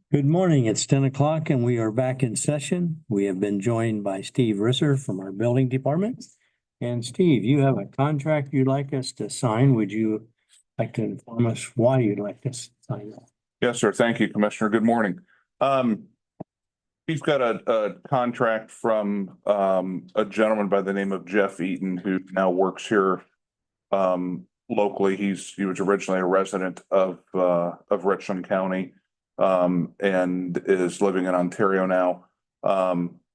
Good morning. It's 10 o'clock and we are back in session. We have been joined by Steve Risser from our building department. And Steve, you have a contract you'd like us to sign. Would you like to inform us why you'd like us to sign that? Yes, sir. Thank you, Commissioner. Good morning. We've got a contract from a gentleman by the name of Jeff Eaton, who now works here locally. He was originally a resident of Richland County and is living in Ontario now.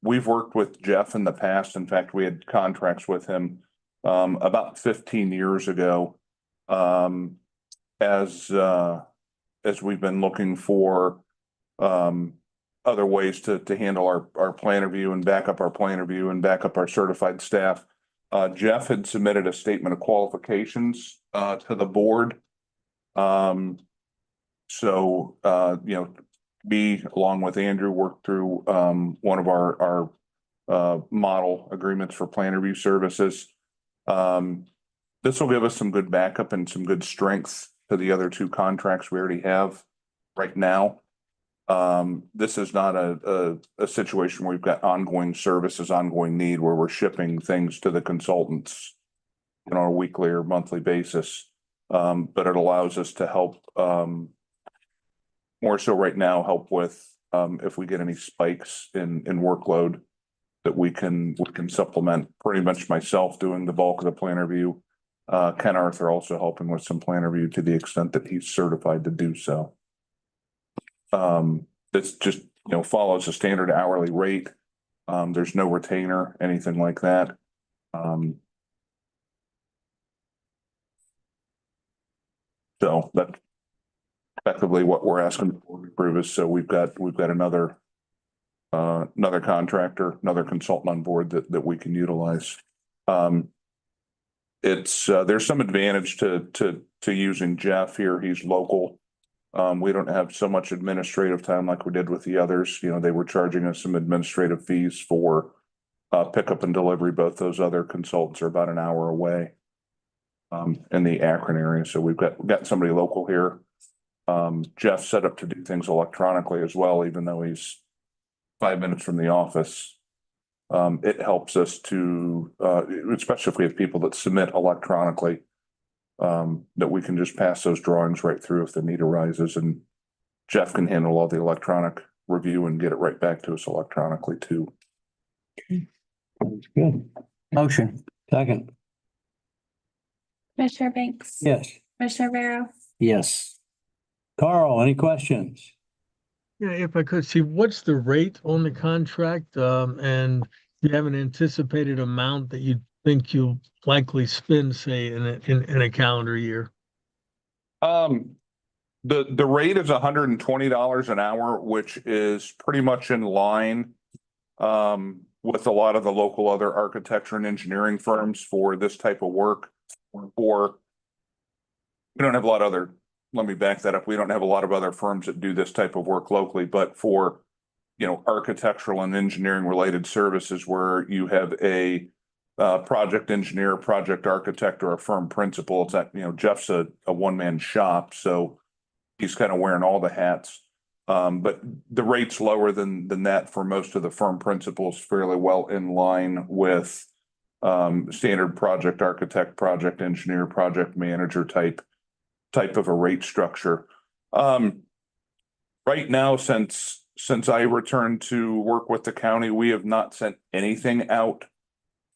We've worked with Jeff in the past. In fact, we had contracts with him about 15 years ago as we've been looking for other ways to handle our plan review and back up our plan review and back up our certified staff. Jeff had submitted a statement of qualifications to the board. Me along with Andrew worked through one of our model agreements for plan review services. This will give us some good backup and some good strength to the other two contracts we already have right now. This is not a situation where we've got ongoing services, ongoing need where we're shipping things to the consultants on a weekly or monthly basis. But it allows us to help more so right now, help with if we get any spikes in workload that we can supplement. Pretty much myself doing the bulk of the plan review. Ken Arthur also helping with some plan review to the extent that he's certified to do so. This just, follows a standard hourly rate. There's no retainer, anything like that. So that's effectively what we're asking the board to approve is, so we've got another contractor, another consultant on board that we can utilize. There's some advantage to using Jeff here. He's local. We don't have so much administrative time like we did with the others. They were charging us some administrative fees for pickup and delivery. Both those other consultants are about an hour away in the Akron area. So we've got somebody local here. Jeff set up to do things electronically as well, even though he's 5 minutes from the office. It helps us to, especially if we have people that submit electronically, that we can just pass those drawings right through if the need arises, and Jeff can handle all the electronic review and get it right back to us electronically too. Sounds good. Motion. Second. Commissioner Banks? Yes. Commissioner Barrow? Yes. Carl, any questions? Yeah, if I could see, what's the rate on the contract? And do you have an anticipated amount that you think you'll likely spend, say, in a calendar year? The rate is $120 an hour, which is pretty much in line with a lot of the local other architecture and engineering firms for this type of work. Or we don't have a lot of other. Let me back that up. We don't have a lot of other firms that do this type of work locally, but for, architectural and engineering related services where you have a project engineer, project architect, or a firm principal, it's that, Jeff's a one-man shop, so he's kind of wearing all the hats. But the rate's lower than that for most of the firm principals, fairly well in line with standard project architect, project engineer, project manager type of a rate structure. Right now, since I returned to work with the county, we have not sent anything out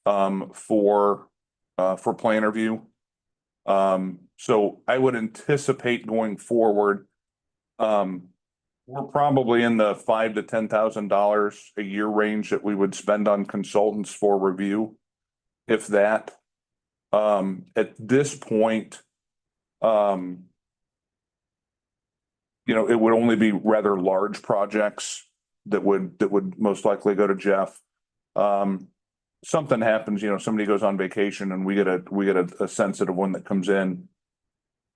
for plan review. So I would anticipate going forward, we're probably in the $5,000 to $10,000 a year range that we would spend on consultants for review, if that. At this point, it would only be rather large projects that would most likely go to Jeff. Something happens, somebody goes on vacation and we get a sensitive one that comes in.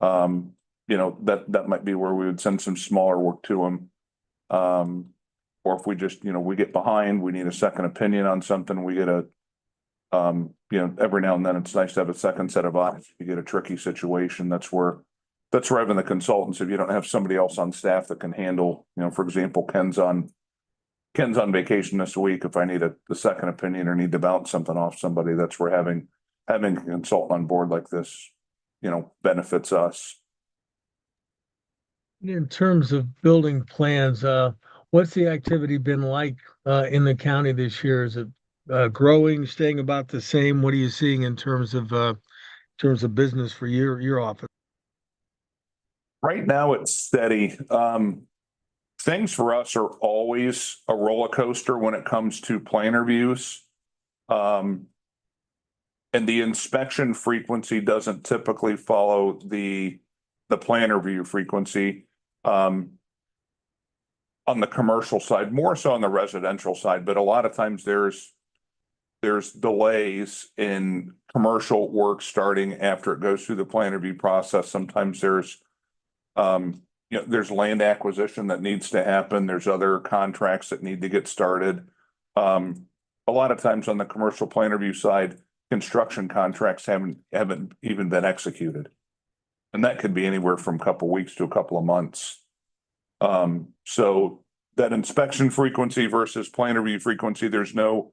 That might be where we would send some smaller work to them. Or if we just, we get behind, we need a second opinion on something, we get every now and then it's nice to have a second set of eyes. You get a tricky situation, that's where that's driving the consultants. If you don't have somebody else on staff that can handle, for example, Ken's on vacation this week. If I need the second opinion or need to bounce something off somebody, that's where having a consultant on board like this, benefits us. In terms of building plans, what's the activity been like in the county this year? Is it growing, staying about the same? What are you seeing in terms of business for your office? Right now, it's steady. Things for us are always a roller coaster when it comes to plan reviews. And the inspection frequency doesn't typically follow the plan review frequency. On the commercial side, more so on the residential side, but a lot of times there's delays in commercial work starting after it goes through the plan review process. Sometimes there's land acquisition that needs to happen. There's other contracts that need to get started. A lot of times on the commercial plan review side, construction contracts haven't even been executed. And that could be anywhere from a couple of weeks to a couple of months. So that inspection frequency versus plan review frequency, there's no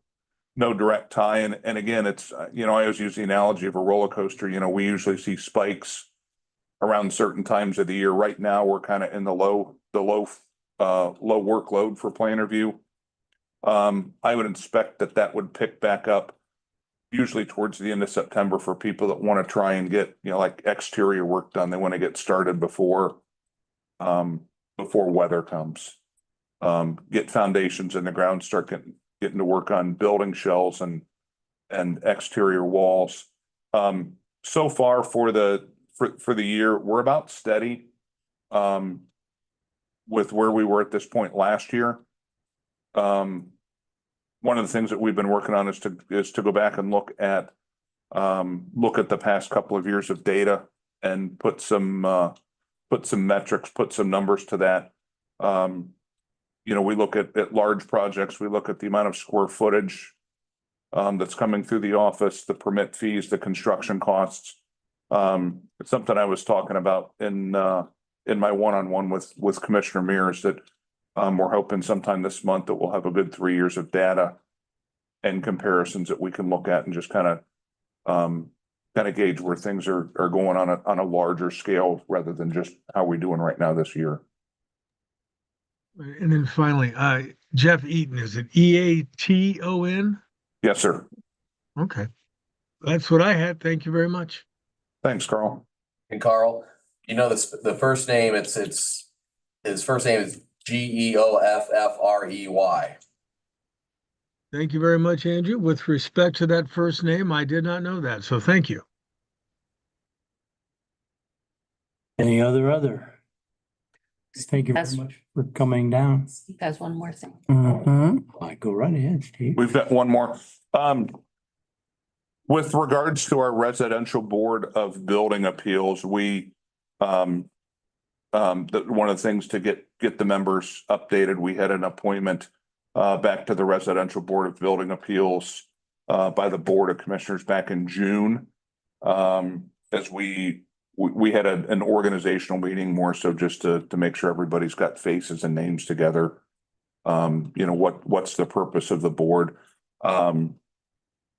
direct tie. And again, it's, I always use the analogy of a roller coaster. We usually see spikes around certain times of the year. Right now, we're kind of in the low workload for plan review. I would expect that would pick back up usually towards the end of September for people that want to try and get, like exterior work done. They want to get started before weather comes. Get foundations in the ground, start getting to work on building shells and exterior walls. So far for the year, we're about steady with where we were at this point last year. One of the things that we've been working on is to go back and look at the past couple of years of data and put some metrics, put some numbers to that. We look at large projects. We look at the amount of square footage that's coming through the office, the permit fees, the construction costs. It's something I was talking about in my one-on-one with Commissioner Mears that we're hoping sometime this month that we'll have a good 3 years of data and comparisons that we can look at and just kind of gauge where things are going on a larger scale rather than just how we're doing right now this year. And then finally, Jeff Eaton, is it Eaton? Yes, sir. Okay. That's what I had. Thank you very much. Thanks, Carl. And Carl, the first name, his first name is Geoffrey. Thank you very much, Andrew. With respect to that first name, I did not know that. So thank you. Any other? Thank you very much for coming down. Steve has one more thing. Go right ahead, Steve. We've got one more. With regards to our residential board of building appeals, we one of the things to get the members updated, we had an appointment back to the residential board of building appeals by the Board of Commissioners back in June. As we had an organizational meeting more so just to make sure everybody's got faces and names together. What's the purpose of the board?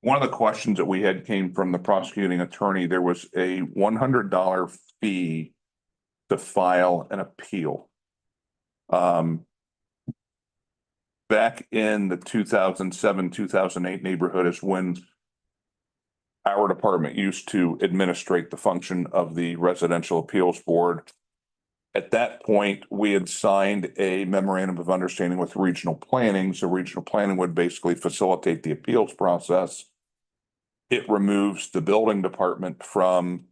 One of the questions that we had came from the prosecuting attorney. There was a $100 fee to file an appeal. Back in the 2007, 2008 neighborhood is when our department used to administrate the function of the residential appeals board. At that point, we had signed a memorandum of understanding with regional planning. So regional planning would basically facilitate the appeals process. It removes the building department from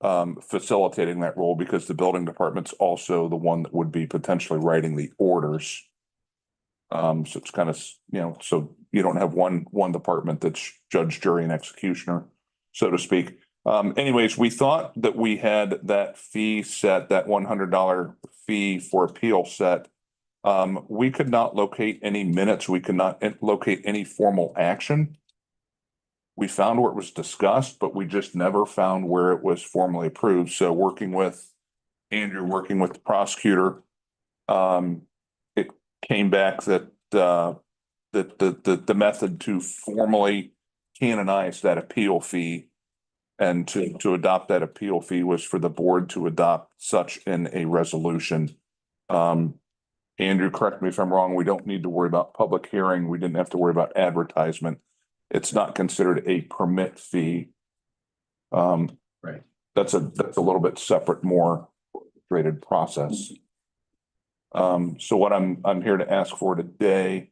facilitating that role because the building department's also the one that would be potentially writing the orders. So it's kind of, so you don't have one department that's judge, jury, and executioner, so to speak. Anyways, we thought that we had that fee set, that $100 fee for appeal set. We could not locate any minutes. We could not locate any formal action. We found where it was discussed, but we just never found where it was formally approved. So working with Andrew working with the prosecutor, it came back that, the method to formally canonize that appeal fee and to adopt that appeal fee was for the board to adopt such in a resolution. Andrew, correct me if I'm wrong, we don't need to worry about public hearing. We didn't have to worry about advertisement. It's not considered a permit fee. Right. That's a little bit separate, more rated process. So what I'm here to ask for today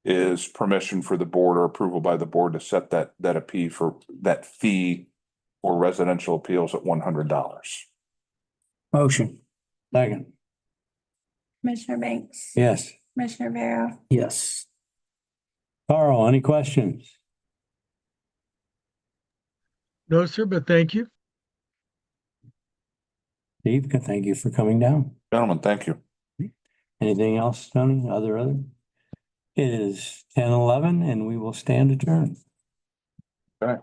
is permission for the board or approval by the board to set that fee for residential appeals at $100. Motion. Second. Commissioner Banks? Yes. Commissioner Vero? Yes. Carl, any questions? No, sir, but thank you. Steve, thank you for coming down. Gentlemen, thank you. Anything else, Tony? Other? It is 10:11 and we will stand adjourned. Okay.